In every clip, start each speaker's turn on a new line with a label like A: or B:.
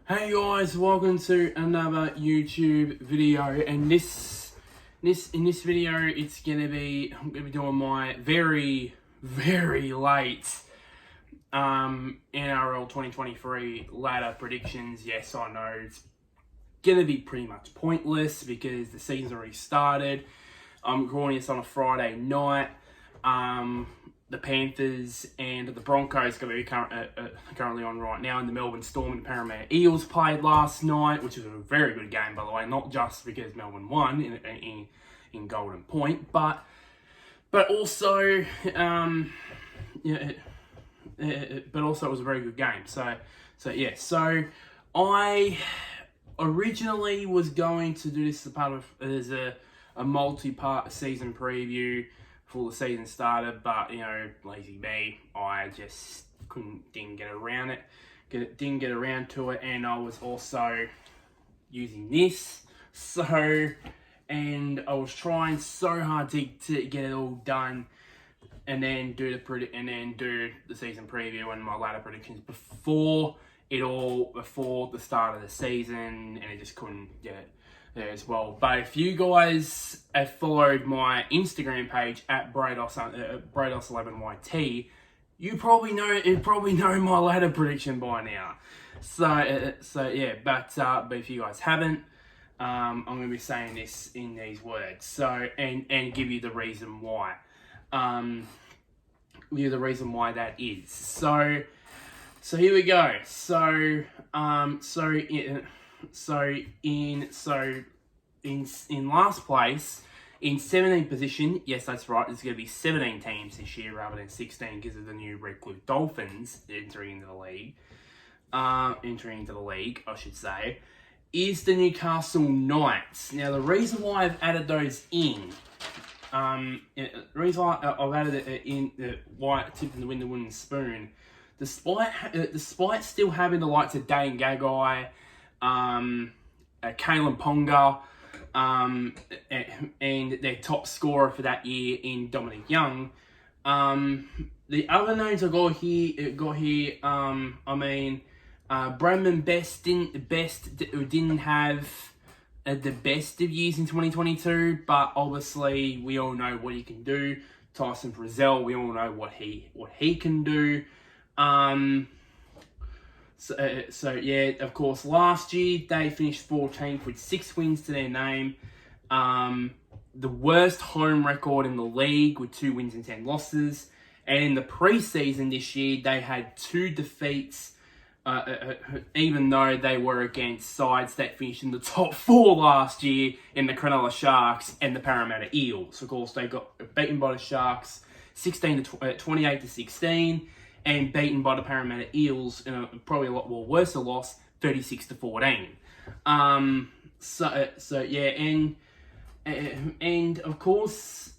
A: Hey guys, welcome to another YouTube video, and in this video I'm gonna be doing my very late NRL 2023 ladder predictions. Yes, I know it's gonna be pretty much pointless because the season's already started. I'm recording this on a Friday night. The Panthers and the Broncos are currently on right now, and the Melbourne Storm and the Parramatta Eels played last night, which was a very good game, by the way, not just because Melbourne won in Golden Point, but also but also it was a very good game. So I originally was going to do this as a multi-part season preview before the season started, but lazy me, I just didn't get around to it, and I was also using this, and I was trying so hard to get it all done, and then do the season preview and my ladder predictions before the start of the season, and I just couldn't get it there as well. But if you guys have followed my Instagram page at Brados11YT, you probably know my ladder prediction by now. But if you guys haven't, I'm going to be saying this in these words. And give you the reason why. That is. So here we go. In last place, in 17th position, yes, that's right, there's going to be 17 teams this year rather than 16 because of the new Red Blue Dolphins entering into the league, I should say, is the Newcastle Knights. Now, the reason why I've added those in, why I tipped in the win the wooden spoon, despite still having the likes of Dane Gagai, Kalen Ponga, and their top scorer for that year in Dominic Young. The other names I got here. Bradman Best didn't have the best of years in 2022, but obviously we all know what he can do. Tyson Frizzell, we all know what he can do. Of course, last year they finished 14th with 6 wins to their name. The worst home record in the league with 2 wins and 10 losses. And in the preseason this year, they had 2 defeats, even though they were against sides that finished in the top 4 last year in the Cronulla Sharks and the Parramatta Eels. Of course, they got beaten by the Sharks 28-16. And beaten by the Parramatta Eels in a probably a lot more worse loss, 36-14. And of course,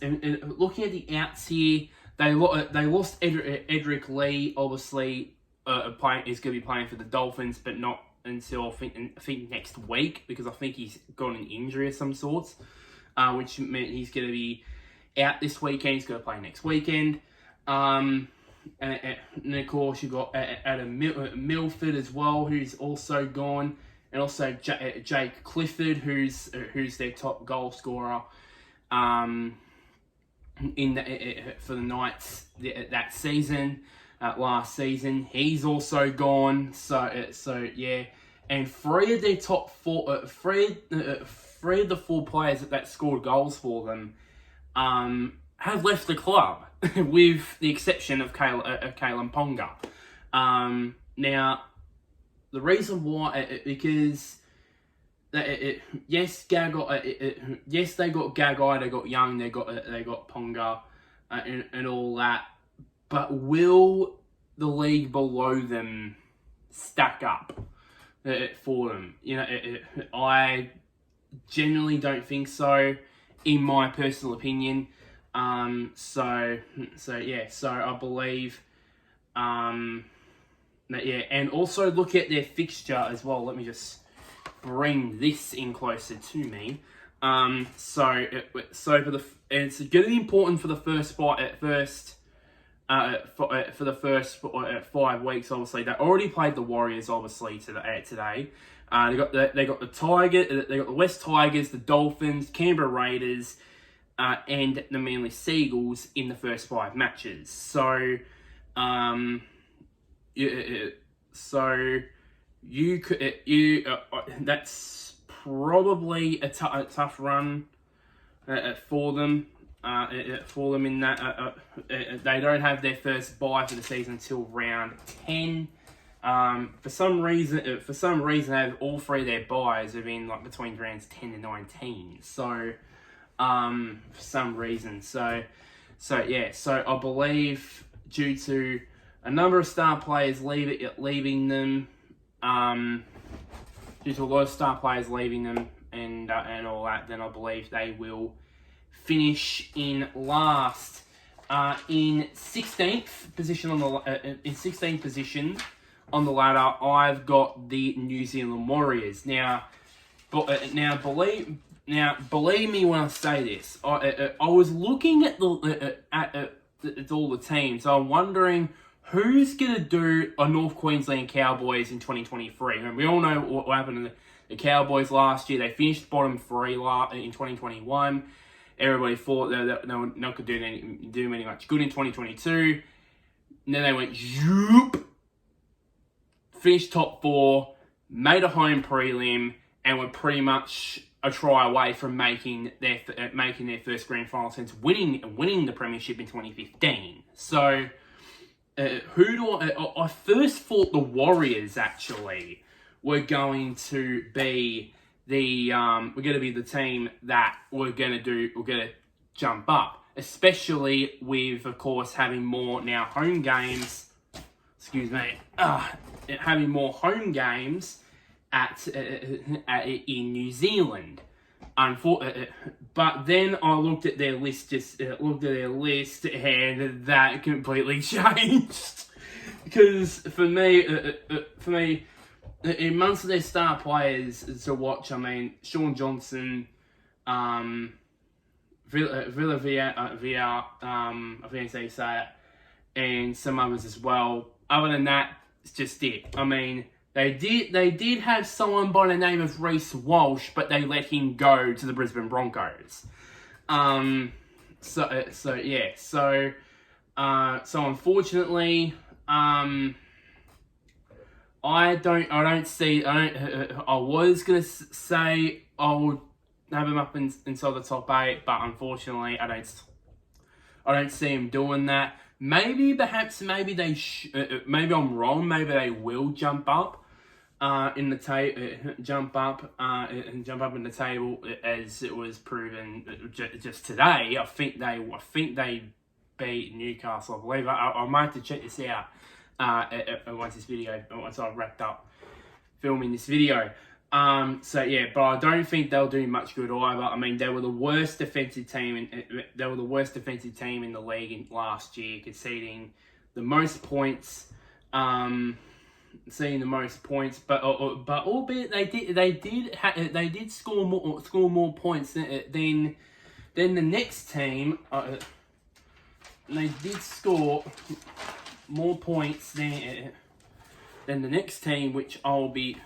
A: looking at the outs here, they lost Edric Lee. Obviously, is going to be playing for the Dolphins, but not until I think next week, because I think he's got an injury of some sorts, which meant he's going to be out this weekend. He's going to play next weekend. And of course, you've got Adam Milford as well, who's also gone. And also Jake Clifford, who's their top goal scorer for the Knights that season, last season. He's also gone. And 3 of their top 4, 3 of the 4 players that scored goals for them have left the club, with the exception of Kalen Ponga. Now, the reason why, because yes, they got Gagai, they got Young, they got Ponga, and all that, but will the league below them stack up for them? I generally don't think so, in my personal opinion. So I believe, and also look at their fixture as well. Let me just bring this in closer to me. It's going to be important for the first spot at first for the first 5 weeks. Obviously, they already played the Warriors. Obviously, today, they got the West Tigers, the Dolphins, Canberra Raiders, and the Manly Seagulls in the first 5 matches. So, that's probably a tough run for them. In that they don't have their first bye for the season until round 10. For some reason, they have all 3 of their byes have been like between rounds 10 and 19. So, for some reason, so I believe due to a number of star players leaving them, due to a lot of star players leaving them and all that, then I believe they will finish in last, in 16th position on the ladder. I've got the New Zealand Warriors. Now believe me when I say this. I was looking at all the teams. So I'm wondering who's gonna do a North Queensland Cowboys in 2023. And we all know what happened to the Cowboys last year. They finished bottom 3 in 2021. Everybody thought that they were not going to do much good in 2022. And then they went zoop, finished top 4, made a home prelim, and were pretty much a try away from making their first grand final since winning the Premiership in 2015. So, I first thought the Warriors actually were going to be the team that we're gonna jump up, especially with, of course, having more now home games. Having more home games in New Zealand. But then I looked at their list, and that completely changed. Because for me, in most of their star players to watch, I mean, Sean Johnson, Villavia, I think they say it, and some others as well. Other than that, it's just it. I mean, they did have someone by the name of Reece Walsh, but they let him go to the Brisbane Broncos. So unfortunately, I was gonna say I would have him up inside the top 8, but unfortunately, I don't see him doing that. Maybe I'm wrong. Maybe they will jump up in the jump up in the table, as it was proven just today. I think they beat Newcastle, I believe. I might have to check this out once I've wrapped up filming this video. But I don't think they'll do much good either. I mean, they were the worst defensive team in the league last year, conceding the most points. But albeit they did score more points than the next team. They did score more points than the next team, which I'll be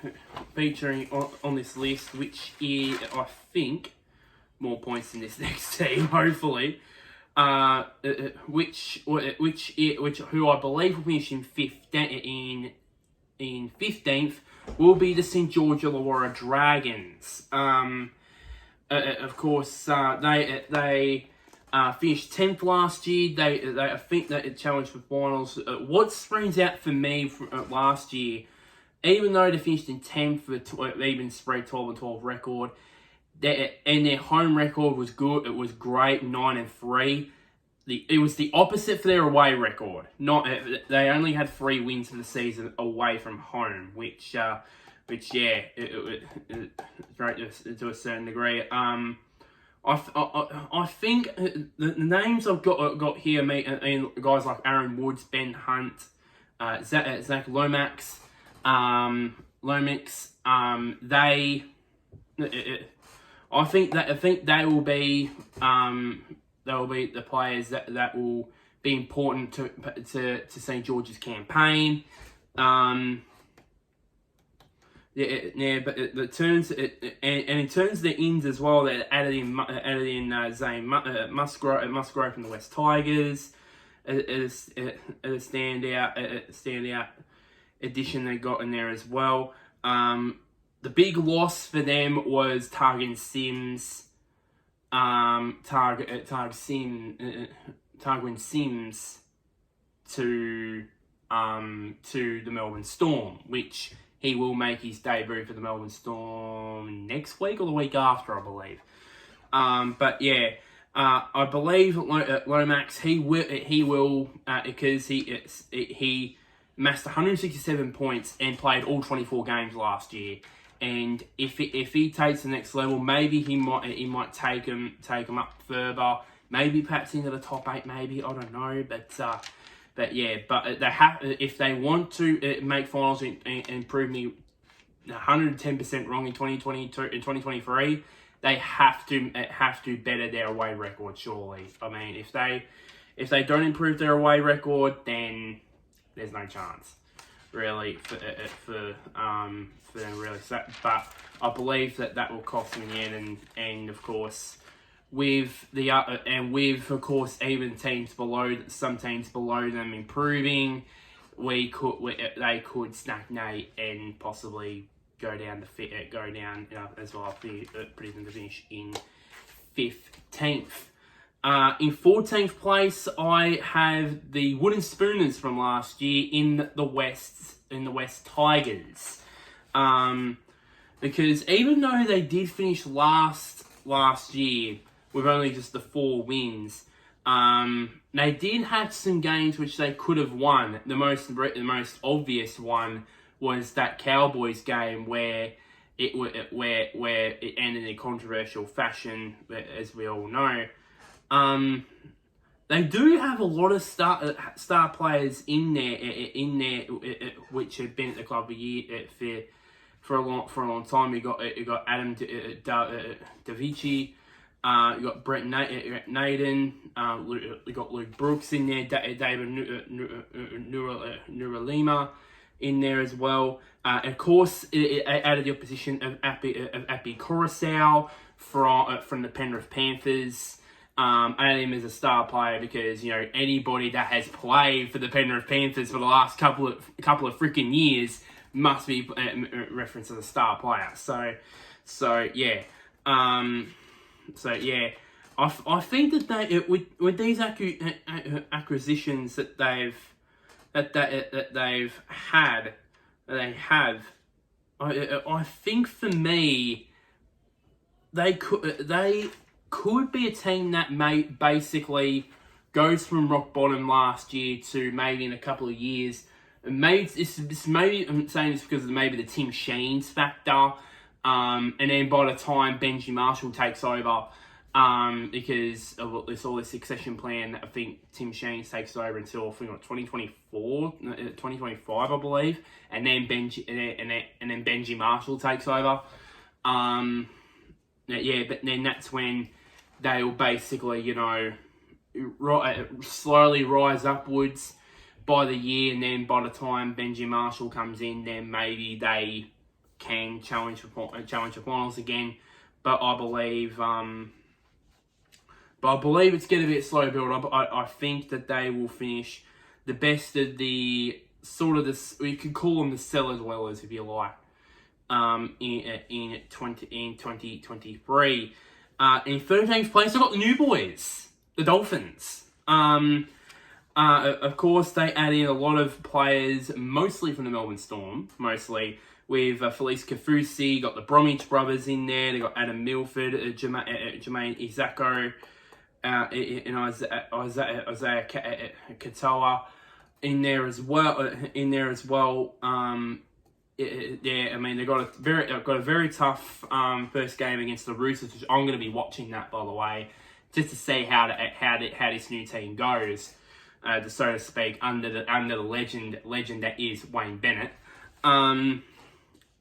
A: featuring on this list, which is, I think, more points than this next team, hopefully. Who I believe will finish in 15th will be the St. George Illawarra Dragons. Of course, they finished 10th last year. I think that it challenged for finals. What springs out for me last year, even though they finished in 10th with even spread 12-12 record, and their home record was good. It was great, 9-3. It was the opposite for their away record. They only had 3 wins for the season away from home, which it great to a certain degree. I think the names I've got here, and guys like Aaron Woods, Ben Hunt, Zach Lomax, I think they will be the players that will be important to St. George's campaign. But it turns and it turns the ins as well. That added in Zane Musgrove from the West Tigers. A standout addition they got in there as well. The big loss for them was Targan Sims. Targan Sims to the Melbourne Storm, which he will make his debut for the Melbourne Storm next week or the week after, I believe. But yeah, I believe Lomax he will because he amassed 167 points and played all 24 games last year. And if he takes the next level, maybe he might take him up further. Maybe perhaps into the top 8. Maybe, I don't know. But yeah, but they have, if they want to make finals and prove me 110% wrong in 2022 and 2023, they have to better their away record. Surely, I mean, if they don't improve their away record, then there's no chance, really, for them really. So, but I believe that will cost them in the end, and of course, with of course even some teams below them improving, they could stagnate and possibly go down as well, putting them to finish in 15th. In 14th place, I have the Wooden Spooners from last year in the West Tigers. Because even though they did finish last year with only just the 4 wins, they did have some games which they could have won. The most obvious one was that Cowboys game where it ended in a controversial fashion, as we all know. They do have a lot of star players in there, which have been at the club for a long time. You got Adam Davici, you got Brett Naden, you got Luke Brooks in there, David Nuralima in there as well. Of course, it added the opposition of Appy Coruscant from the Penrith Panthers. Added him as a star player because, you know, anybody that has played for the Penrith Panthers for the last couple of freaking years must be referenced as a star player. So yeah. I think that they with these acquisitions that they have, I think for me they could be a team that basically goes from rock bottom last year to maybe in a couple of years. Maybe I'm saying this because of maybe the Tim Sheens factor. And then by the time Benji Marshall takes over, because of this succession plan, I think Tim Sheens takes over until 2025, I believe, and then Benji Marshall takes over. But then that's when they'll basically, you know, slowly rise upwards by the year, and then by the time Benji Marshall comes in, then maybe they can challenge for finals again. But I believe it's going to be a slow build up. I think that they will finish the best of the you could call them the cellar dwellers if you like. In 2023. In 13th place, I got the new boys, the Dolphins. Of course, they add in a lot of players, mostly from the Melbourne Storm, with Felice Kafusi. Got the Bromwich brothers in there. They got Adam Milford, Jermaine Izako, and Isaiah Katoa in there as well. Yeah, I mean they got a very tough first game against the Roosters, which I'm going to be watching that, by the way, just to see how this new team goes, so to speak, under the legend that is Wayne Bennett.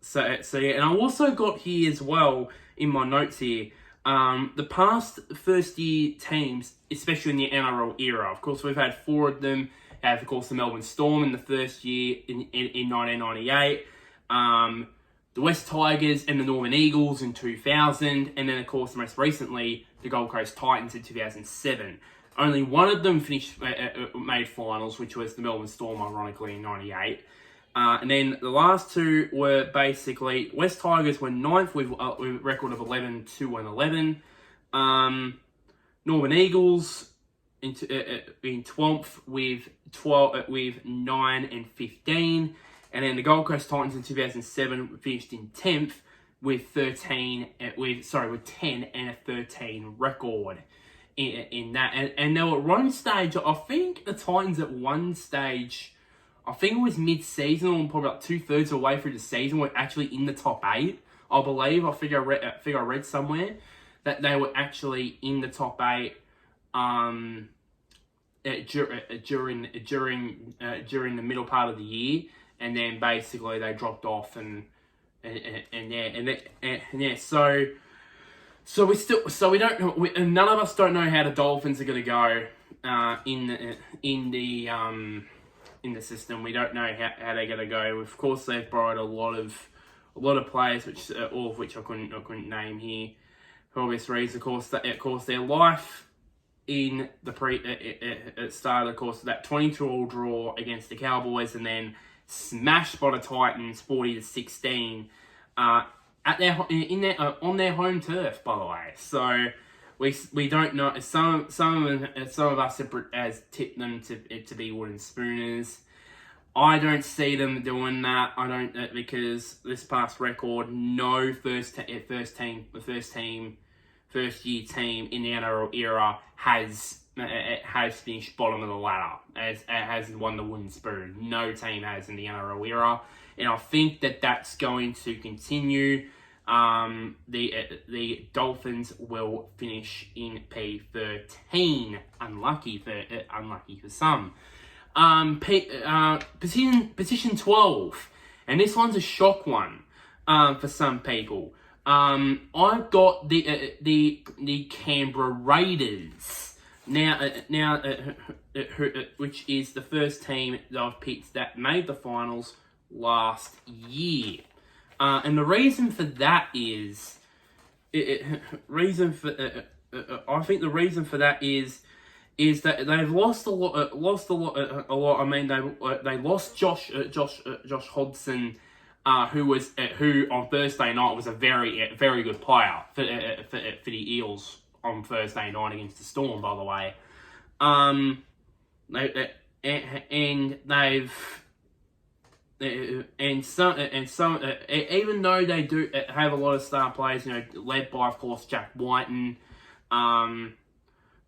A: So yeah, and I also got here as well in my notes here The past first-year teams, especially in the NRL era, of course, we've had 4 of them. We have, of course, the Melbourne Storm in the first year in 1998. The West Tigers and the Northern Eagles in 2000. And then, of course, most recently, the Gold Coast Titans in 2007. Only one of them made finals, which was the Melbourne Storm, ironically, in 98. And then the last 2 were basically West Tigers were 9th with a record of 11-2-11. Northern Eagles in 12th with 9-15, and then the Gold Coast Titans in 2007 finished in 10th with 10 and a 13 record in that. And they were at one stage, I think the Titans at one stage, I think it was mid-season, or probably like 2/3 of the way through the season, were actually in the top 8. I believe. I read somewhere that they were actually in the top 8 during the middle part of the year, and then basically they dropped off and So we don't know. None of us don't know how the Dolphins are going to go in the system. We don't know how they're going to go. Of course, they've borrowed a lot of players, which all of which I couldn't name here for obvious reasons. Of course, their life in the it started, of course, that 22-all draw against the Cowboys, and then smashed by the Titans 40-16 at on their home turf, by the way. So we don't know. Some of us has tipped them to be wooden spooners. I don't see them doing that. I don't, because this past record, no first year team in the NRL era has finished bottom of the ladder, has won the wooden spoon. No team has in the NRL era, and I think that's going to continue. The Dolphins will finish in P13. Unlucky for some. Position 12, and this one's a shock one for some people. I've got the Canberra Raiders now, which is the first team that I've picked that made the finals last year. And the reason for that is, I think the reason for that is that they've lost a lot. I mean, they lost Josh Hodgson, who on Thursday night was a very good player for the Eels on Thursday night against the Storm, by the way. Even though they do have a lot of star players, led by, of course, Jack Whiten,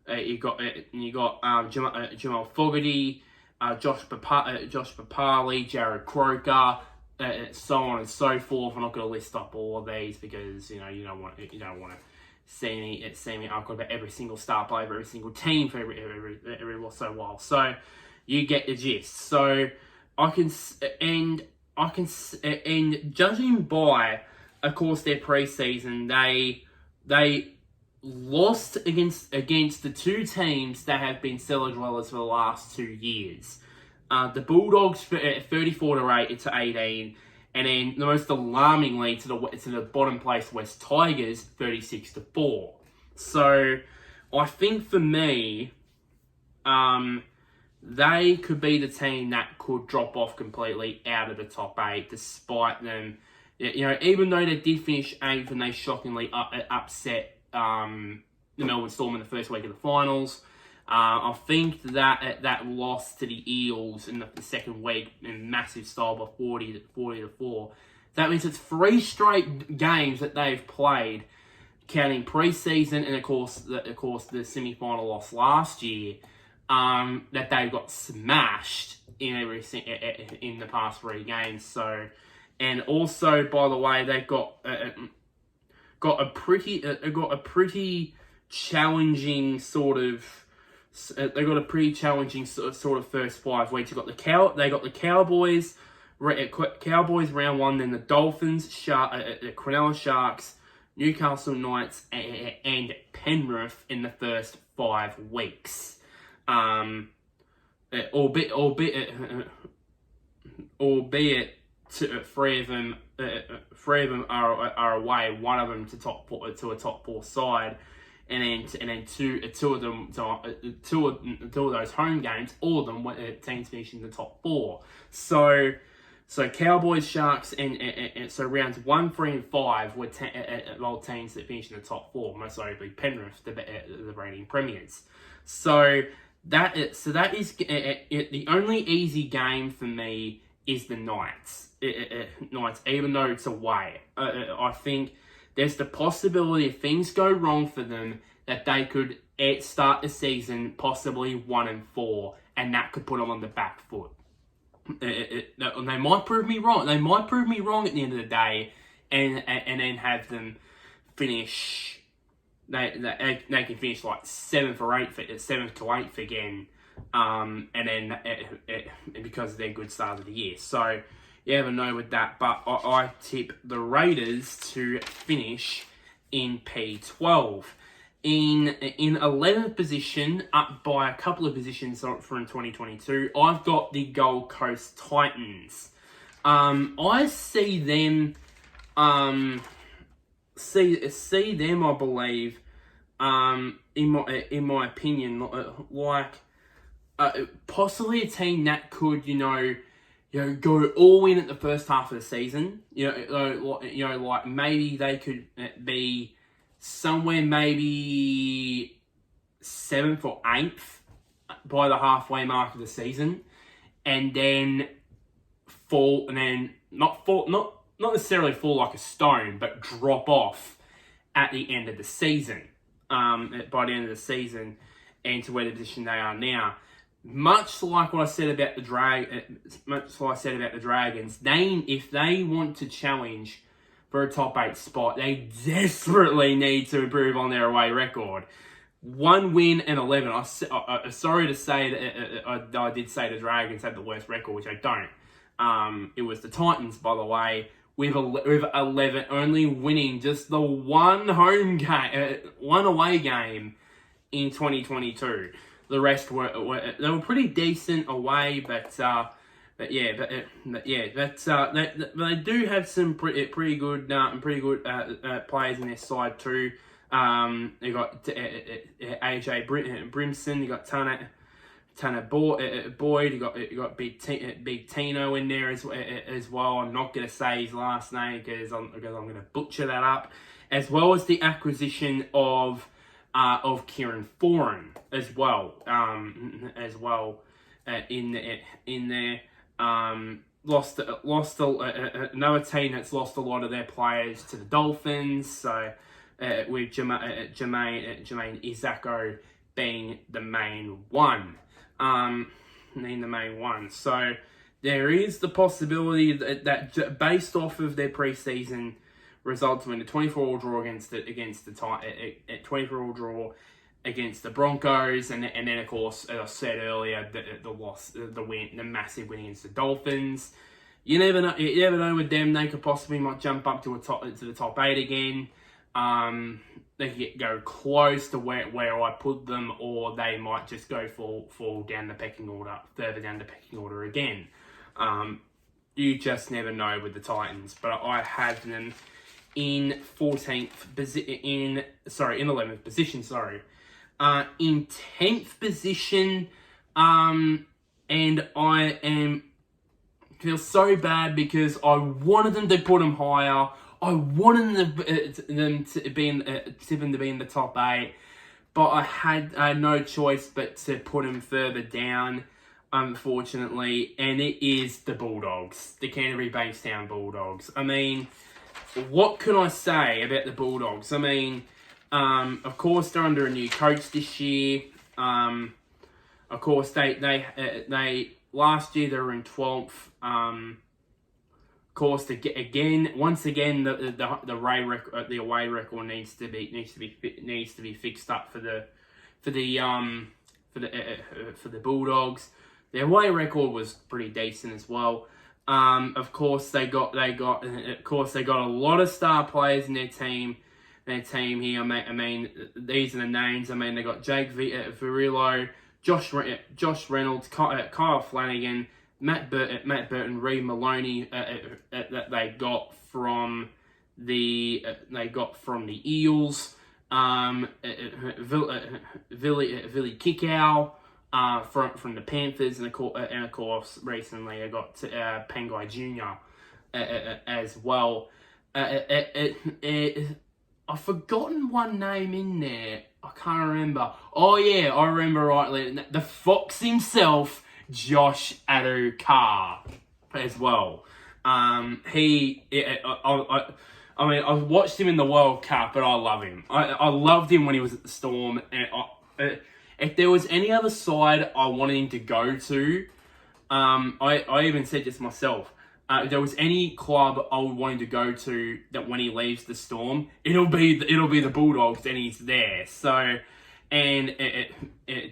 A: you got Jamal Fogarty, Josh Papali, Jared Croker, so on and so forth. I'm not going to list up all of these because you don't want to see me argue about every single star player, every single team for every so while. So you get the gist. So and judging by, of course, their preseason, they lost against the 2 teams that have been cellar dwellers for the last 2 years. The Bulldogs 34-8 to 18, and then the most alarmingly to the bottom place West Tigers 36-4. So I think for me, they could be the team that could drop off completely out of the top 8, despite them, even though they did finish 8th and they shockingly upset the Melbourne Storm in the first week of the finals. I think that loss to the Eels in the second week in massive style by 40-4. That means it's 3 straight games that they've played, counting preseason and of course the semi-final loss last year. That they got smashed in the past 3 games. So, and also, by the way, they've got a pretty challenging sort of. They got a pretty challenging sort of first 5 weeks. They got the Cowboys. Cowboys round 1, then the Dolphins, Cronulla Sharks, Newcastle Knights and Penrith in the first 5 weeks. Albeit three of them are away. One of them to a top 4 side, and then two of those home games, all of them teams finishing the top 4. So Cowboys, Sharks, and so rounds 1, 3, and 5 were teams that finished in the top 4. Most notably Penrith, the reigning premiers. So that is the only easy game for me is the Knights. Knights, even though it's away. I think there's the possibility if things go wrong for them that they could start the season possibly 1-4, and that could put them on the back foot. They might prove me wrong. They might prove me wrong at the end of the day, and then have them finish. They can finish like 7th or 7th to 8th again, and then because of their good start of the year. So you never know with that. But I tip the Raiders to finish in P12. In 11th position, up by a couple of positions for in 2022, I've got the Gold Coast Titans. I see them, I believe, in my opinion, like possibly a team that could, go all in at the first half of the season. Like maybe they could be somewhere maybe 7th or 8th by the halfway mark of the season, and then not necessarily fall like a stone, but drop off at the end of the season. By the end of the season, and to where the position they are now. Much like what I said about the Dragons, if they want to challenge for a top 8 spot, they desperately need to improve on their away record. 1 win and 11. I'm sorry to say that I did say the Dragons had the worst record, which I don't. It was the Titans, by the way, with 11 only winning just the one away game in 2022. The rest they were pretty decent away, but they do have some pretty good players in their side too. You got AJ Brimson, you got Tanner Boyd, you got Big Tino in there as well. I'm not going to say his last name because I'm going to butcher that up. As well as the acquisition of Kieran Foran as well. In there. Lost another team that's lost a lot of their players to the Dolphins. So with Jermaine Isako being the main one. So there is the possibility that based off of their preseason results, when the 24-all draw against the 24-all draw against the Broncos, and then of course, as I said earlier, the massive win against the Dolphins. You never know with them. They could possibly might jump up to the top 8 again. They could go close to where I put them, or they might just go fall down the pecking order, further down the pecking order again. You just never know with the Titans, but I have them in 11th position. In 10th position, and I feel so bad because I wanted them to put them higher. I wanted them to be in the top 8, but I had no choice but to put them further down, unfortunately, and it is the Bulldogs, the Canterbury Bankstown Bulldogs. I mean, what can I say about the Bulldogs? I mean, of course, they're under a new coach this year. Of course, they last year they were in 12th. Of course, once again, the away record needs to be fixed up for the Bulldogs. Their away record was pretty decent as well. Of course, they got a lot of star players in their team. their team here. I mean, these are the names. I mean, they got Jake Virillo, Josh Reynolds, Kyle Flanagan, Matt Burton, Reed Maloney that they got from the Eels. Billy Kickow from the Panthers, and of course recently I got Pangai Jr. As well. I've forgotten one name in there. I can't remember. Oh yeah, I remember rightly. The Fox himself, Josh Addo-Carr, as well. I mean, I've watched him in the World Cup, but I love him. I loved him when he was at the Storm. And if there was any other side I wanted him to go to, I even said this myself. If there was any club I would want him to go to that when he leaves the Storm, it'll be the Bulldogs, and he's there. So, and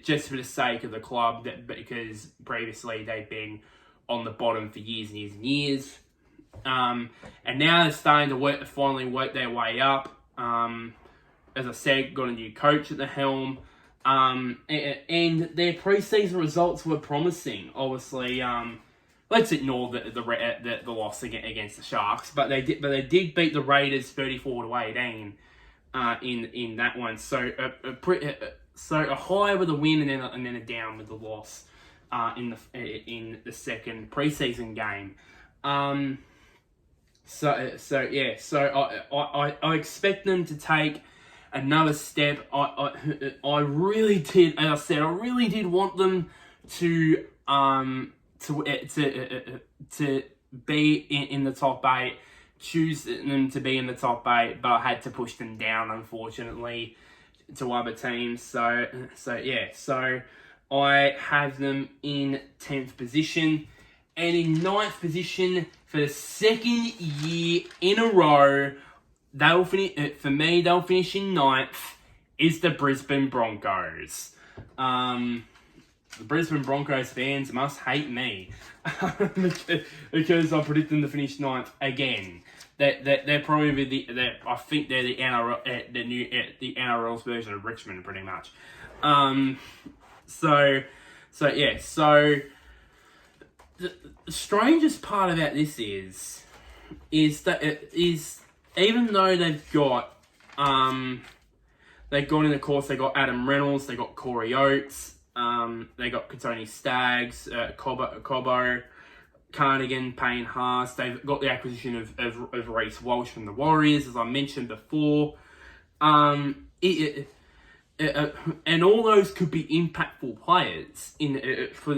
A: just for the sake of the club, because previously they've been on the bottom for years and years and years. And now they're starting to finally work their way up. As I said, got a new coach at the helm. And their preseason results were promising. Obviously, let's ignore the loss against the Sharks, but they did beat the Raiders 34-18 in that one. So a high with a win and then a down with the loss in the second preseason game. So I expect them to take another step. I really did, as I said, I really did want them to be in the top 8, choose them to be in the top 8, but I had to push them down, unfortunately, to other teams. So I have them in 10th position, and in 9th position for the second year in a row. They'll finish in 9th. Is the Brisbane Broncos. The Brisbane Broncos fans must hate me because I predicted them to finish 9th again. They're probably I think they're the NRL, the NRL's version of Richmond, pretty much. So the strangest part about this is that it is, even though they've got in the course, they got Adam Reynolds, they got Corey Oates. They got Katoni Staggs, Cobbo, Cardigan, Payne Haas. They've got the acquisition of Reece Walsh from the Warriors, as I mentioned before. And all those could be impactful players for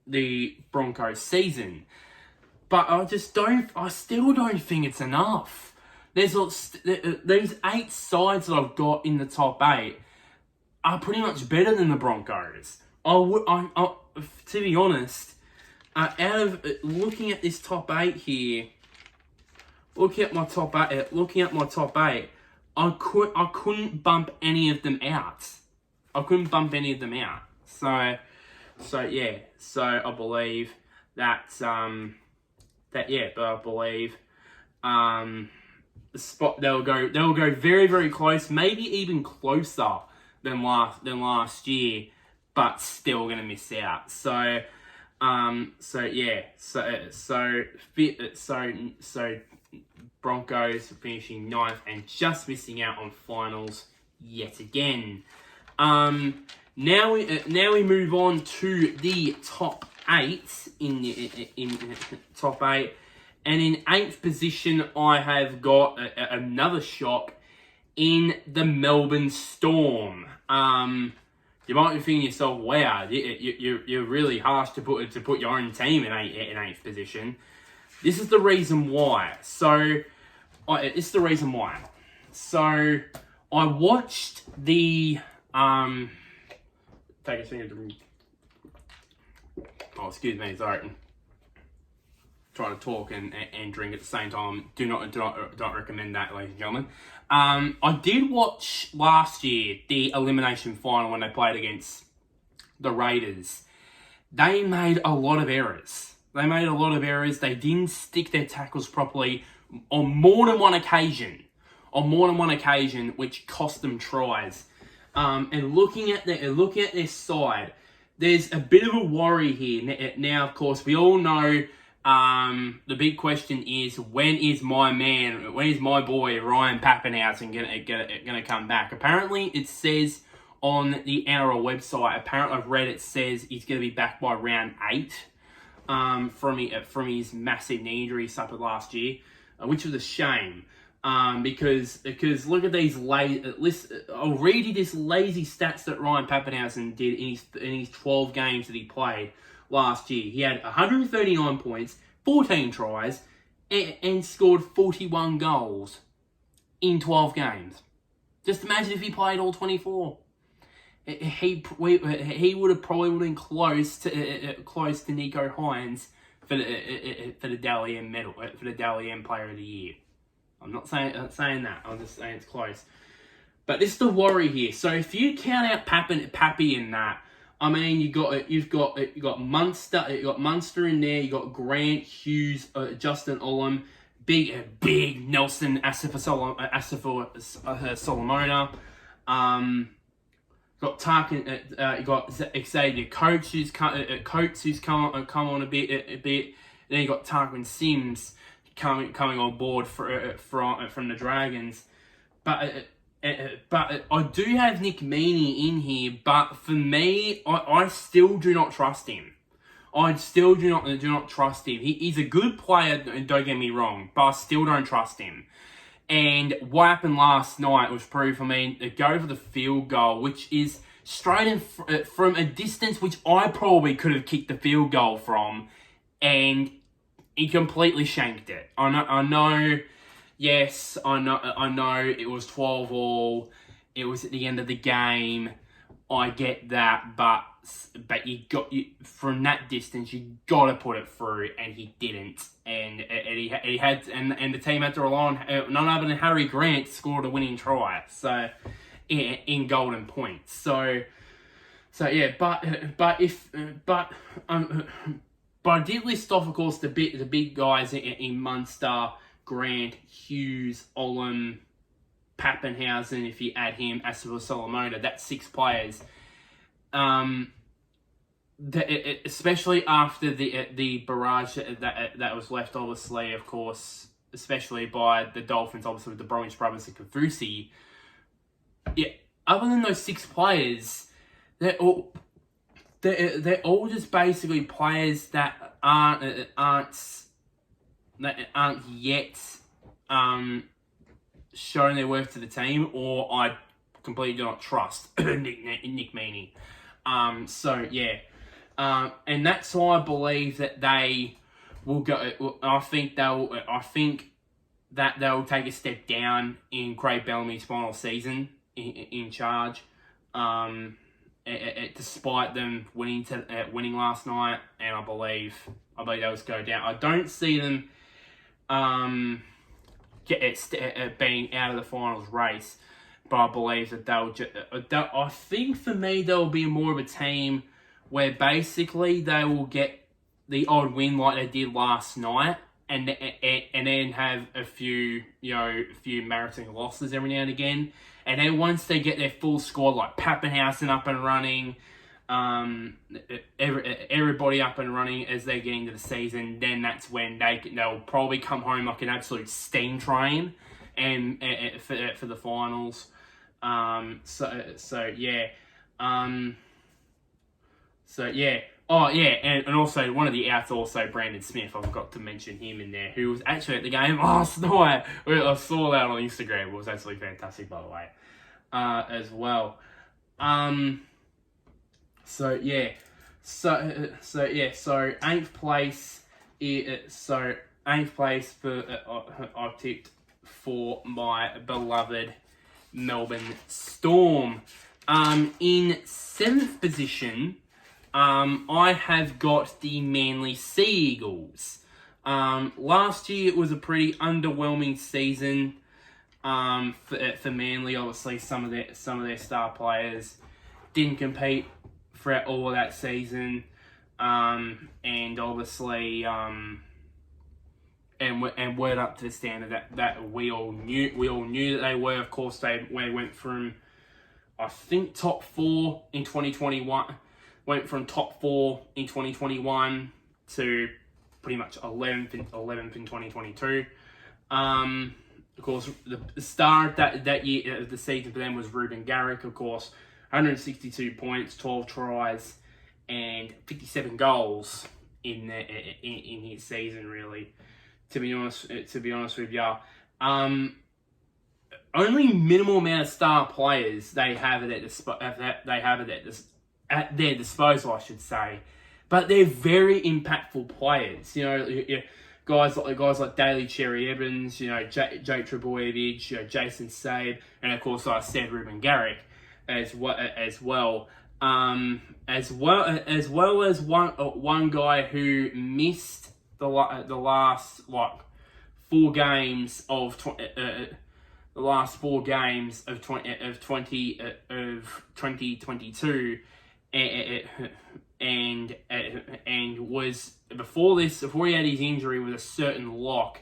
A: the Broncos season. But I still don't think it's enough. These 8 sides that I've got in the top 8 are pretty much better than the Broncos. To be honest, out of looking at this top 8 here, looking at my top 8, I couldn't bump any of them out. So I believe the spot they'll go very, very close, maybe even closer than last year, but still gonna miss out. So Broncos finishing 9th and just missing out on finals yet again. Now we move on to the top 8 in top 8, and in 8th position I have got another shock in the Melbourne Storm. You might be thinking to yourself, wow, you're really harsh to put your own team in 8th position. This is the reason why. So I watched the take a second. Oh, excuse me, sorry. Trying to talk and drink at the same time. Do not recommend that, ladies and gentlemen. I did watch last year the elimination final when they played against the Raiders. They made a lot of errors. They didn't stick their tackles properly on more than one occasion. Which cost them tries. And looking at their side, there's a bit of a worry here. Now, of course, we all know the big question is, when is my boy Ryan Papenhuyzen gonna come back? Apparently, it says on the NRL website. Apparently, I've read it says he's gonna be back by round 8 from his massive knee injury he suffered last year, which was a shame. Because look at these I'll read you this lazy stats that Ryan Papenhuyzen did in his 12 games that he played last year. He had 139 points, 14 tries, and scored 41 goals in 12 games. Just imagine if he played all 24. He would have probably been close to Nico Hines for the Dally M medal, for the Dally M Player of the Year. I'm not saying that. I'm just saying it's close. But this is the worry here. So if you count out Pappy in that, I mean, you've got Munster in there. You got Grant, Hughes, Justin Olam, big Nelson Asafa Solomona. Got Tarkin. You got Xavier Coates who's come on a bit. Then you got Tarquin Sims coming on board from the Dragons, but I do have Nick Meaney in here. But for me, I still do not trust him. I still do not trust him. He's a good player, don't get me wrong, but I still don't trust him. And what happened last night was proof. I mean, to go for the field goal, which is straight in from a distance which I probably could have kicked the field goal from, and he completely shanked it. I know. Yes, I know. It was 12-all. It was at the end of the game. I get that, but from that distance, you got to put it through, and he didn't. And the team had to rely on none other than Harry Grant scored a winning try. So in golden points. So yeah, but I did list off, of course, the big guys in Munster, Grant, Hughes, Olam, Papenhuyzen, if you add him, Asafa Solomona. That's 6 players. Especially after the barrage that was left, obviously, of course, especially by the Dolphins, obviously with the Bromwich brothers and Kavusi. Yeah, other than those 6 players, they're all just basically players that aren't yet showing their worth to the team, or I completely do not trust Nick Meaney. So yeah, and that's why I believe that they will go. I think that they'll take a step down in Craig Bellamy's final season in charge. Despite them winning last night, and I believe they'll go down. I don't see them being out of the finals race, but I believe that I think for me they'll be more of a team where basically they will get the odd win like they did last night, and then have a few embarrassing losses every now and again. And then once they get their full squad, like Papenhuyzen up and running, everybody up and running as they get into the season, then that's when they'll probably come home like an absolute steam train, and for the finals. So yeah. Oh yeah, and also one of the outs, also Brandon Smith. I forgot to mention him in there, who was actually at the game last night. I saw that on Instagram. It was actually fantastic, by the way, as well. So 8th place. So 8th place for I've tipped for my beloved Melbourne Storm. In 7th position, I have got the Manly Sea Eagles. Last year it was a pretty underwhelming season for Manly. Obviously, some of their star players didn't compete throughout all of that season, and obviously and weren't up to the standard that we all knew that they were. Of course, they went from, I think, top 4 in 2021. Went from top 4 in 2021 to pretty much 11th in 2022. Of course, the star of that year of the season for them was Ruben Garrick. Of course, 162 points, 12 tries, and 57 goals in his season. Really, to be honest with you, only minimal amount of star players they have at their disposal, I should say, but they're very impactful players. You know, guys like Daly Cherry Evans, you know, Jake Trebojevic, you know, Jason Sabe, and of course I said Ruben Garrick as well as one guy who missed the last 4 games of 2022, and was before he had his injury, was a certain lock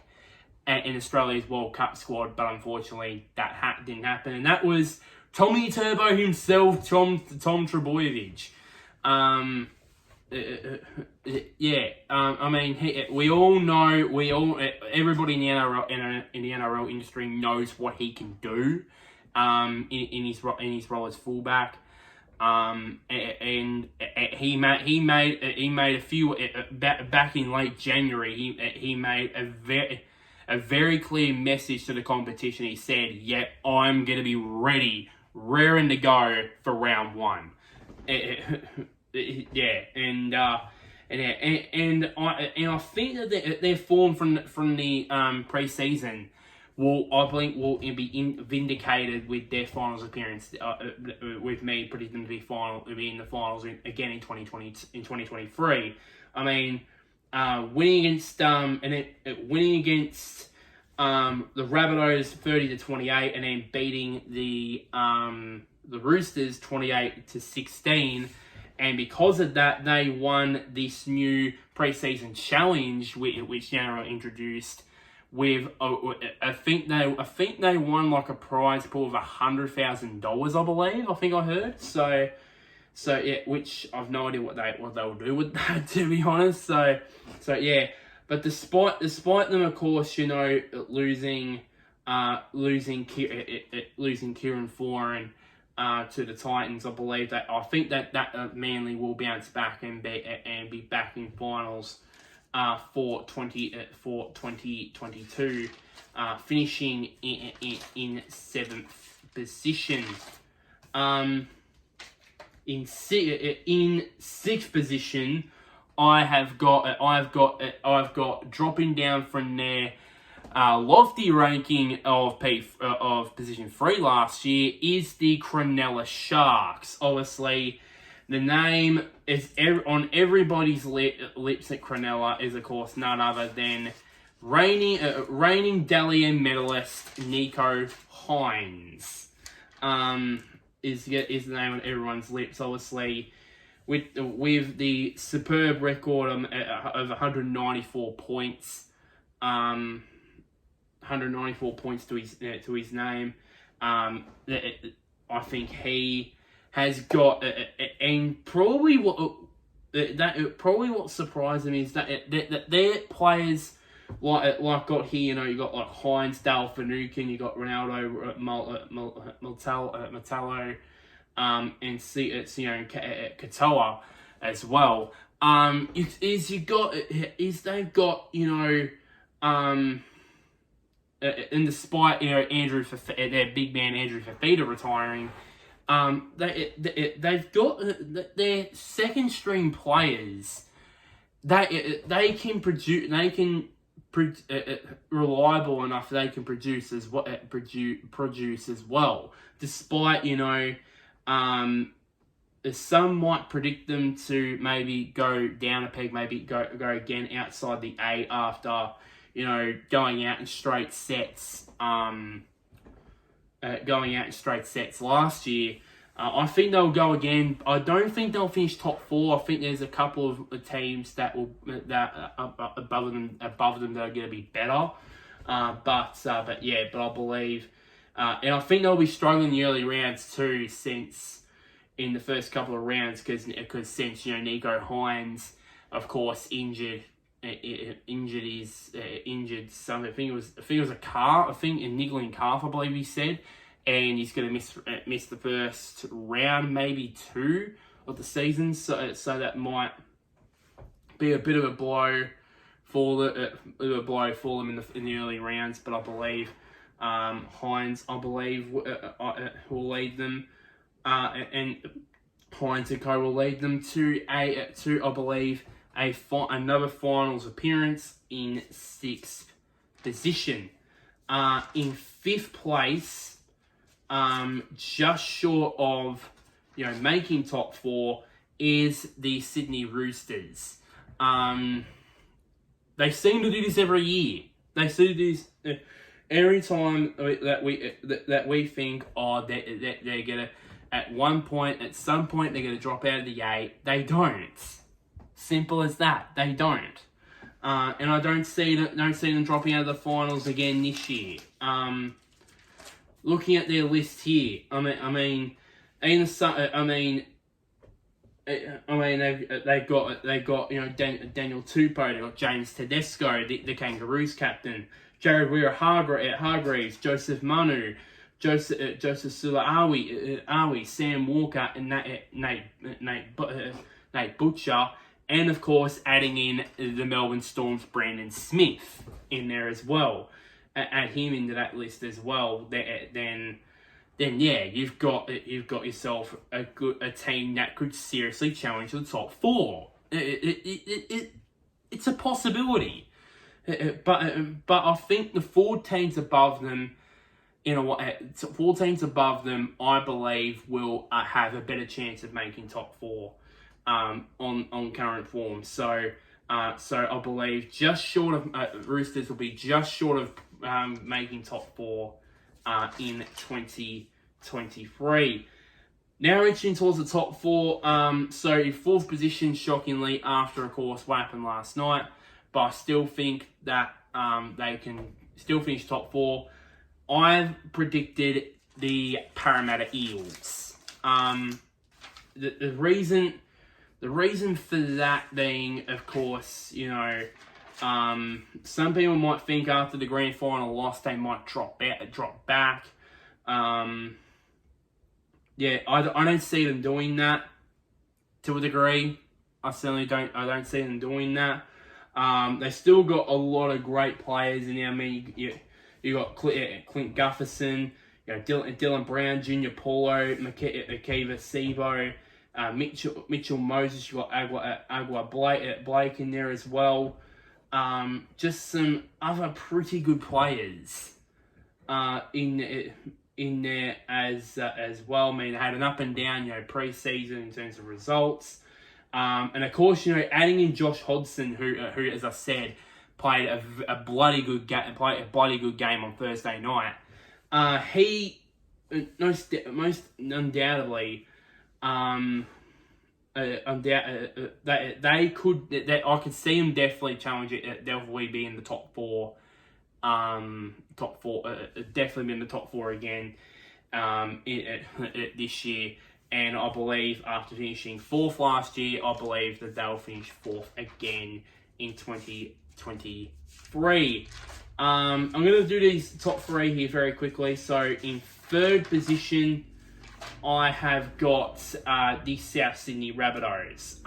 A: in Australia's World Cup squad, but unfortunately that didn't happen, and that was Tommy Turbo himself, Tom Trebojevic. I mean, we all know, everybody in the NRL industry knows what he can do, in his role as fullback. And he made a few back in late January. He made a very clear message to the competition. He said, "Yeah, I'm gonna be raring to go for round 1." Yeah, and I think that their form from the pre-season will be vindicated with their finals appearance. With me predicting them to be in the finals again in 2023. I mean, winning against the Rabbitohs 30-28, and then beating the Roosters 28-16. And because of that, they won this new pre-season challenge, which NRL introduced. With I think they won like a prize pool of $100,000, I believe. I think I heard. So yeah, which I've no idea what they'll do with that, to be honest. So yeah. But despite them, of course, you know, losing Kieran Foran to the Titans, I think that Manly will bounce back and be back in finals for 2022, finishing in 7th position. In 6th position, I've got dropping down from their lofty ranking of position 3 last year is the Cronulla Sharks. Obviously, the name is on everybody's lips at Cronulla is, of course, none other than reigning Dally M medalist Nico Hines. Is the name on everyone's lips, obviously, with the superb record of 194 points. 194 points to his name. I think he has got, and probably what surprised him is that their players like got here. You know, you got like Hines, Dale Finucane, you got Ronaldo Metallo, and Katoa as well. They've got, you know, and despite, you know, their big man Andrew Fafita retiring, they've got their second string players. They can produce. They can reliable enough. They can produce as well. Despite, you know, some might predict them to maybe go down a peg, maybe go again outside the 8 after, you know, going out in straight sets last year. I think they'll go again. I don't think they'll finish top 4. I think there's a couple of teams that are above them that are going to be better. But I believe, and I think they'll be struggling in the early rounds too, since in the first couple of rounds, because since Nico Hines, of course, injured something. I think it was a calf. I think a niggling calf, I believe he said, and he's going to miss the first round, maybe 2 of the season. So that might be a bit of a blow for them in the early rounds. But I believe Hines, will lead them, and Hines and Co will lead them to I believe another finals appearance in 6th position. In 5th place, just short of making top 4, is the Sydney Roosters. They seem to do this every year. They seem to do this every time that we think, they're gonna at some point they're gonna drop out of the 8. They don't. Simple as that. They don't. And I don't see them dropping out of the finals again this year. Looking at their list here, they've got Daniel Tupou, they've got James Tedesco, the Kangaroos captain, Jared Weir-Hargreaves, Joseph Manu, Joseph Su'Awi, Sam Walker, and Nate Butcher, and of course adding in the Melbourne Storm's Brandon Smith in there as well. Add him into that list as well. Then yeah, you've got yourself a team that could seriously challenge the top 4. It's a possibility, but I think the 4 teams above them, I believe will have a better chance of making top 4 on current form. So I believe just short of Roosters will be just short of making top 4 in 2023. Now reaching towards the top 4. So in 4th position, shockingly, after of course what happened last night, but I still think that they can still finish top 4. I've predicted the Parramatta Eels. The reason for that being, of course, some people might think after the grand final loss they might drop back. I don't see them doing that to a degree. I don't see them doing that. They still got a lot of great players in there. I mean, you got Clint Gutherson, Dylan Brown, Junior Paulo, Makiva Sivo, Mitchell Moses. You got Agua Blake in there as well. Just some other pretty good players in there as well. I mean, they had an up and down pre-season in terms of results, and of course adding in Josh Hodgson, who as I said played a bloody good game on Thursday night. He most undoubtedly. I could see him definitely challenge it. Definitely be in the top 4. Definitely be in the top 4 again. This year, and I believe after finishing 4th last year, I believe that they'll finish 4th again in 2023. I'm going to do these top 3 here very quickly. So in 3rd position, I have got the South Sydney Rabbitohs.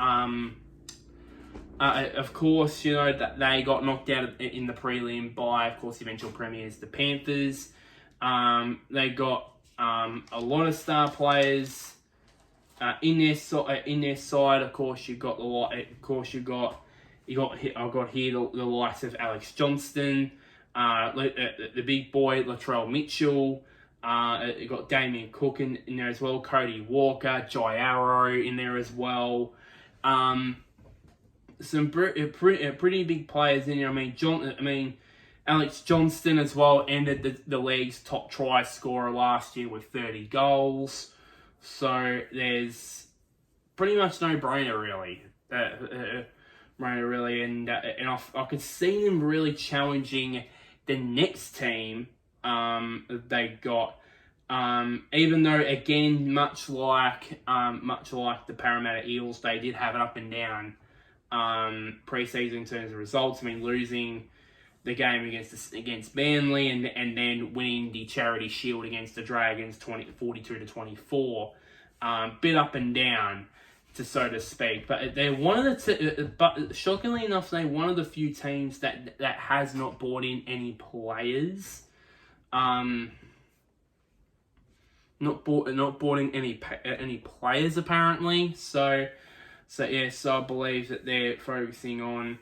A: Of course, that they got knocked out in the prelim by, of course, eventual premiers, the Panthers. They got a lot of star players in their side. Of course, I've got here the likes of Alex Johnston, the big boy Latrell Mitchell. You got Damien Cook in there as well, Cody Walker, Jai Arrow in there as well. Some pretty big players in there. I mean, Alex Johnston as well ended the league's top try scorer last year with 30 goals. So there's pretty much no brainer really. And I could see them really challenging the next team they got. Even though, again, much like the Parramatta Eels, they did have it up and down pre-season in terms of results. I mean, losing the game against Manly and then winning the Charity Shield against the Dragons 42-24. Bit up and down, so to speak. But they're one of but shockingly enough, they're one of the few teams that has not brought in any players. Not bought in any players apparently. So I believe that they're focusing on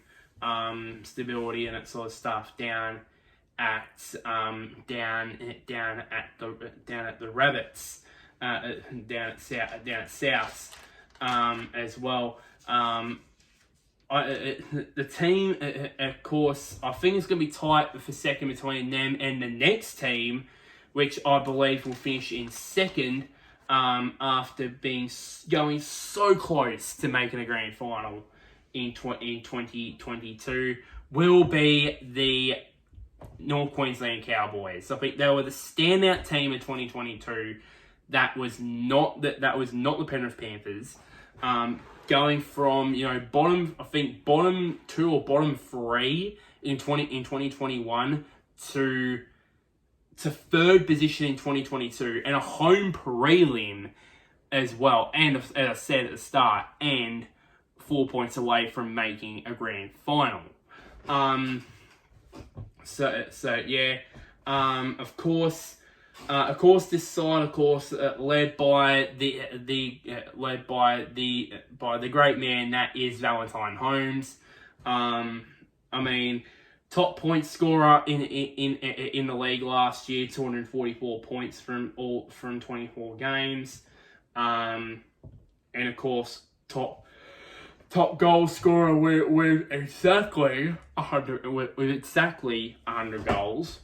A: stability and that sort of stuff down at the Rabbits, down at South as well. The team, of course, I think it's going to be tight for second between them and the next team, which I believe will finish in second after going so close to making a grand final in 2022, will be the North Queensland Cowboys. I think they were the standout team of 2022. That was not the Penrith Panthers. Going from bottom 2 or bottom 3 in 2021 to third position in 2022 and a home prelim as well. And as I said at the start, and 4 points away from making a grand final. Of course, this side, led by the great man that is Valentine Holmes. Top point scorer in the league last year, 244 points from 24 games, and of course top goal scorer with exactly 100 goals.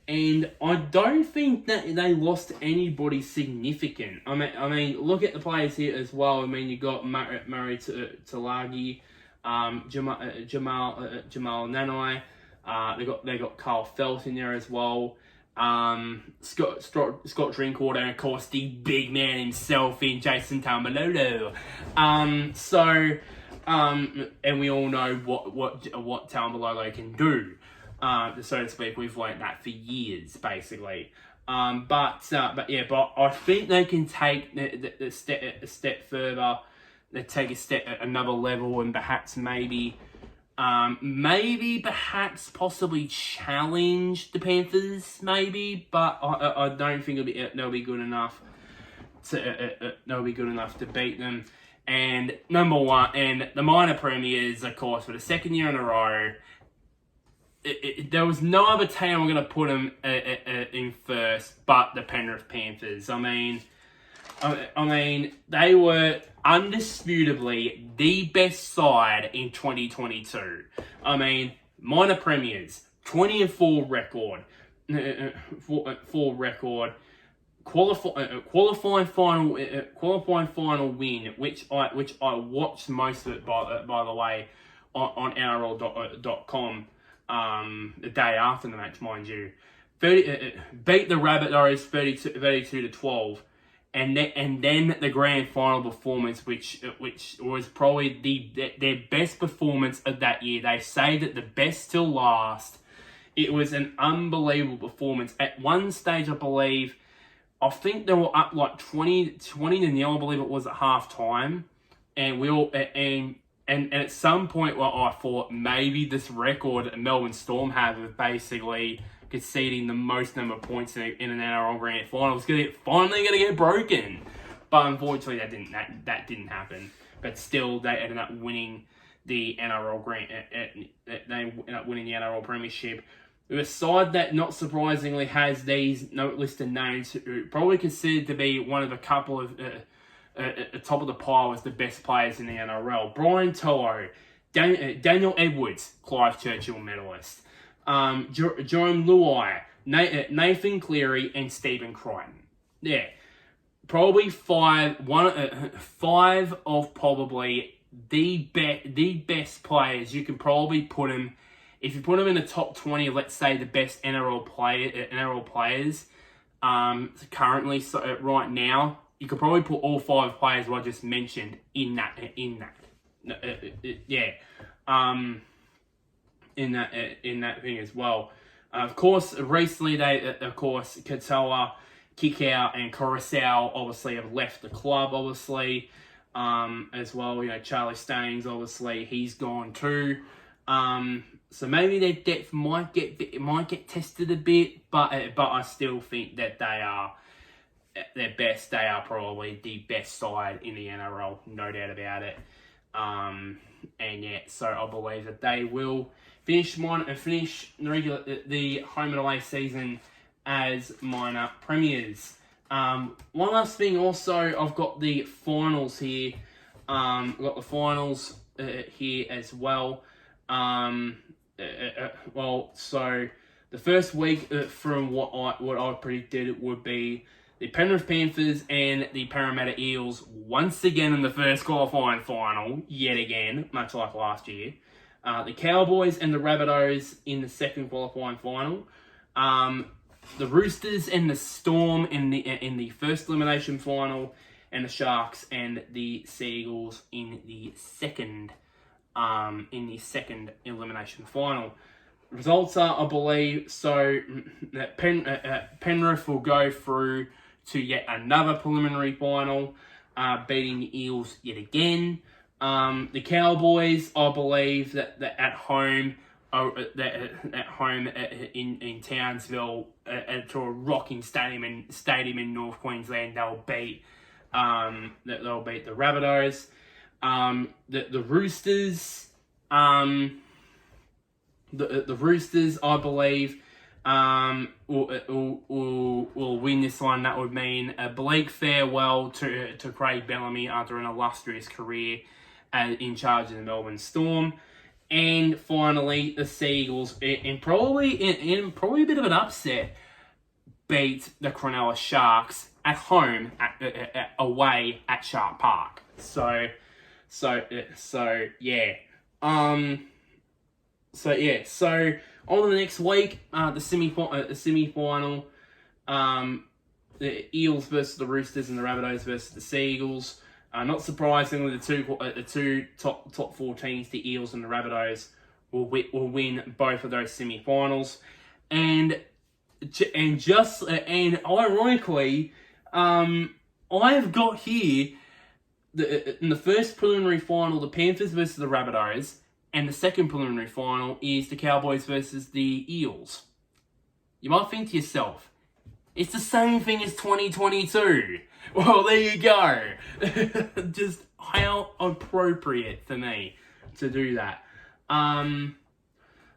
A: And I don't think that they lost anybody significant. I mean, look at the players here as well. I mean, you got Murray Talagi, Jamal Nanai. They got Carl Felt in there as well. Scott Drinkwater, and of course the big man himself in Jason Taumalolo. And we all know what Taumalolo can do. So to speak, we've learned that for years, basically. But I think they can take a step further. They take another level, and perhaps possibly challenge the Panthers, but I don't think they'll be good enough to beat them. And number one, and the minor premiers, of course, for the second year in a row. There was no other team I'm going to put them in first, but the Penrith Panthers. I mean, they were undisputably the best side in 2022. I mean, minor premiers, 20-4 record, qualifying final win, which I watched most of it by the way on NRL.com. The day after the match, mind you, beat the Rabbitohs 32-12, and then the grand final performance, which was probably their best performance of that year. They say that the best till last. It was an unbelievable performance. At one stage, I think they were up like 20-0. I believe it was at half time, and at some point, I thought maybe this record that Melbourne Storm have of basically conceding the most number of points in an NRL grand final was finally going to get broken. But unfortunately, that didn't happen. But still, they ended up winning the NRL Premiership. With a side that, not surprisingly, has these listed names who probably considered to be one of a couple of at the top of the pile as the best players in the NRL. Brian To'o, Daniel Edwards, Clive Churchill medalist, Jerome Luai, Nathan Cleary, and Stephen Crichton. Yeah. probably five of probably the best players. You can probably put them, if you put them in the top 20 of, let's say, the best NRL players currently. So right now, you could probably put all 5 players I just mentioned in that in that thing as well. Of course, recently Katoa, Kikau, and Coruscant obviously have left the club, obviously, as well. Charlie Staines, obviously, he's gone too. So maybe their depth might get tested a bit, but I still think that they are their best. They are probably the best side in the NRL, no doubt about it. So I believe that they will finish the home and away season as minor premiers. One last thing, also, I've got the finals here. Here as well. So the first week, from what I predicted, it would be the Penrith Panthers and the Parramatta Eels once again in the first qualifying final, yet again, much like last year. The Cowboys and the Rabbitohs in the second qualifying final. The Roosters and the Storm in the first elimination final, and the Sharks and the Seagulls in the second elimination final. Results are, I believe, so that Penrith will go through to yet another preliminary final, beating the Eels yet again. The Cowboys, I believe that at home, in Townsville, to a rocking stadium in North Queensland, they'll beat the Rabbitohs. The Roosters, the Roosters, I believe, will win this one. That would mean a bleak farewell to Craig Bellamy after an illustrious career in charge of the Melbourne Storm. And finally, the Seagulls, in probably a bit of an upset, beat the Cronulla Sharks at home, away at Shark Park. So yeah. So on to the next week, the semi-final, the Eels versus the Roosters and the Rabbitohs versus the Seagulls. Not surprisingly, the two top 4 teams, the Eels and the Rabbitohs, will win both of those semi-finals, and ironically, I've got here in the first preliminary final, the Panthers versus the Rabbitohs, and the second preliminary final is the Cowboys versus the Eels. You might think to yourself, it's the same thing as 2022. Well, there you go. Just how appropriate for me to do that.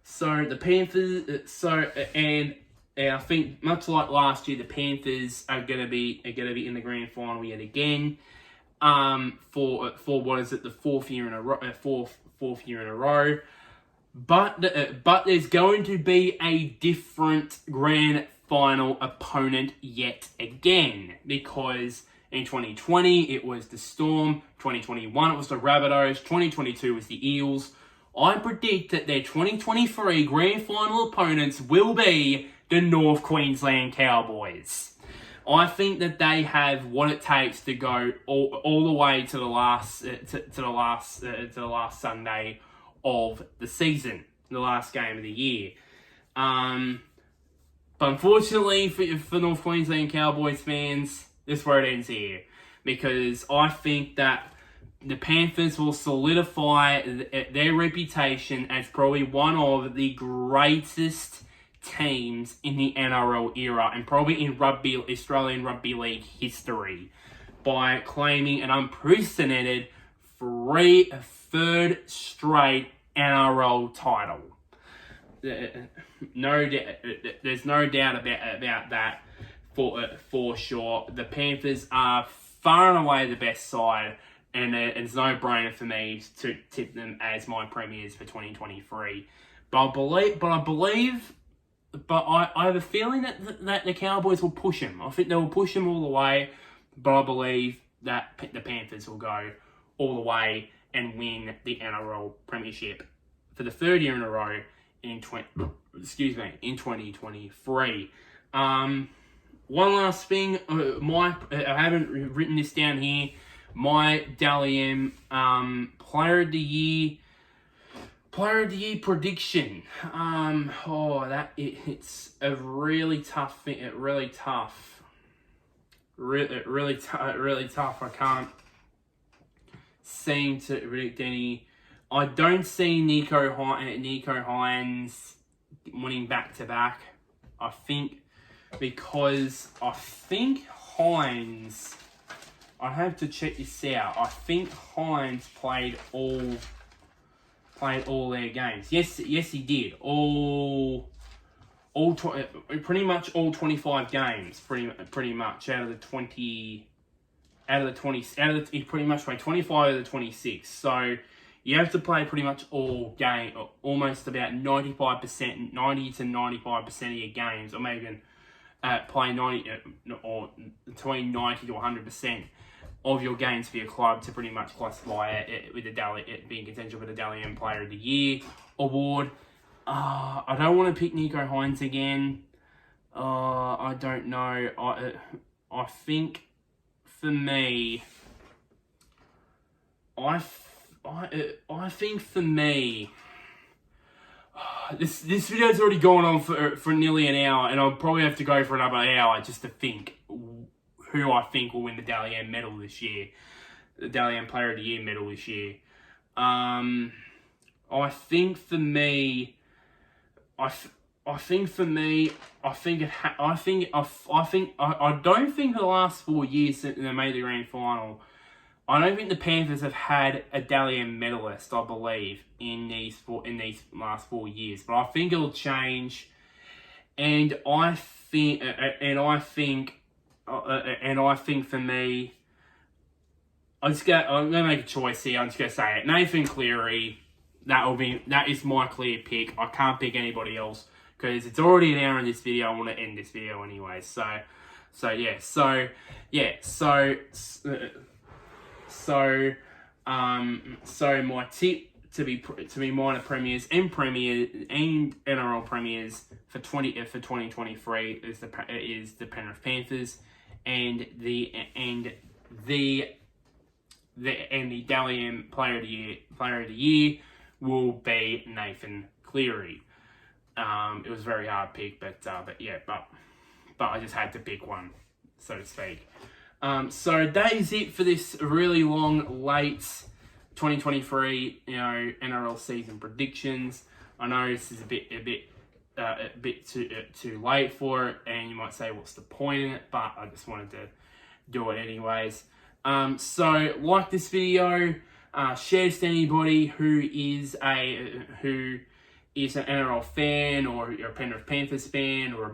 A: So the Panthers. And I think much like last year, the Panthers are gonna be in the grand final yet again. For what is it, the fourth year in a row. But there's going to be a different grand final opponent yet again, because in 2020 it was the Storm, 2021 it was the Rabbitohs, 2022 was the Eels. I predict that their 2023 grand final opponents will be the North Queensland Cowboys. I think that they have what it takes to go all the way to the last Sunday of the season, the last game of the year. But unfortunately for North Queensland Cowboys fans, this is where it ends here, because I think that the Panthers will solidify their reputation as probably one of the greatest teams in the NRL era, and probably in Australian Rugby League history, by claiming an unprecedented third straight NRL title. There's no doubt about that for sure. The Panthers are far and away the best side, and it's no brainer for me to tip them as my premiers for 2023. But I have a feeling that the Cowboys will push them. I think they will push them all the way. but I believe that the Panthers will go all the way and win the NRL Premiership for the third year in a row in 2023. One last thing, I haven't written this down here. My Dally M Player of the Year prediction. It's a really tough thing. Really tough. I can't seem to predict any. I don't see Nico Hines winning back-to-back. I think Hines, I have to check this out. I think Hines played all their games. Yes, he did. Pretty much all 25 games. Pretty much out of the 20. He pretty much played 25 of the 26. So you have to play pretty much all game, almost about 90 to 95% of your games, or maybe even play 90 or between 90 to 100% of your games for your club to pretty much classify it with it being contention for the Dally M Player of the Year award. I don't want to pick Nico Hines again. I don't know. I think for me, this video's already gone on for nearly an hour, and I'll probably have to go for another hour just to think who I think will win the Dally M medal this year, the Dally M Player of the Year medal this year. I don't think the last 4 years since they made the grand final, I don't think the Panthers have had a Dally M medalist, I believe, in these last 4 years. But I think it'll change, and I think for me, I'm gonna make a choice here. I'm just gonna say it. Nathan Cleary. That is my clear pick. I can't pick anybody else because it's already an hour in this video. I want to end this video anyway. So my tip to be minor premiers and NRL premiers for 2023 is the Penrith Panthers, and the Dally M Player of the Year will be Nathan Cleary. It was a very hard pick, but I just had to pick one, so to speak. So that is it for this really long, late 2023, NRL season predictions. I know this is a bit too late for it, and you might say, what's the point in it? But I just wanted to do it anyways. So like this video, share this to anybody who is an NRL fan, or you're a Penrith Panthers fan, or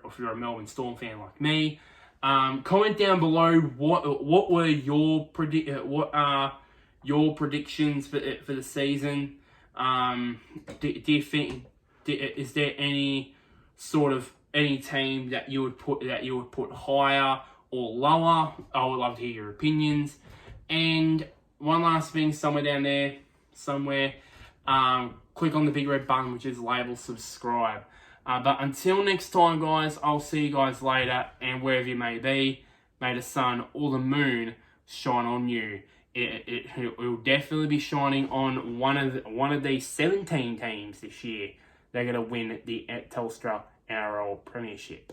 A: if you're a Melbourne Storm fan like me. Comment down below what are your predictions for the season. Do you think is there any team that you would put higher or lower? I would love to hear your opinions. And one last thing, somewhere down there, click on the big red button, which is labeled subscribe. But until next time, guys, I'll see you guys later, and wherever you may be, may the sun or the moon shine on you. It will definitely be shining on one of these 17 teams this year. They're going to win the Telstra NRL Premiership.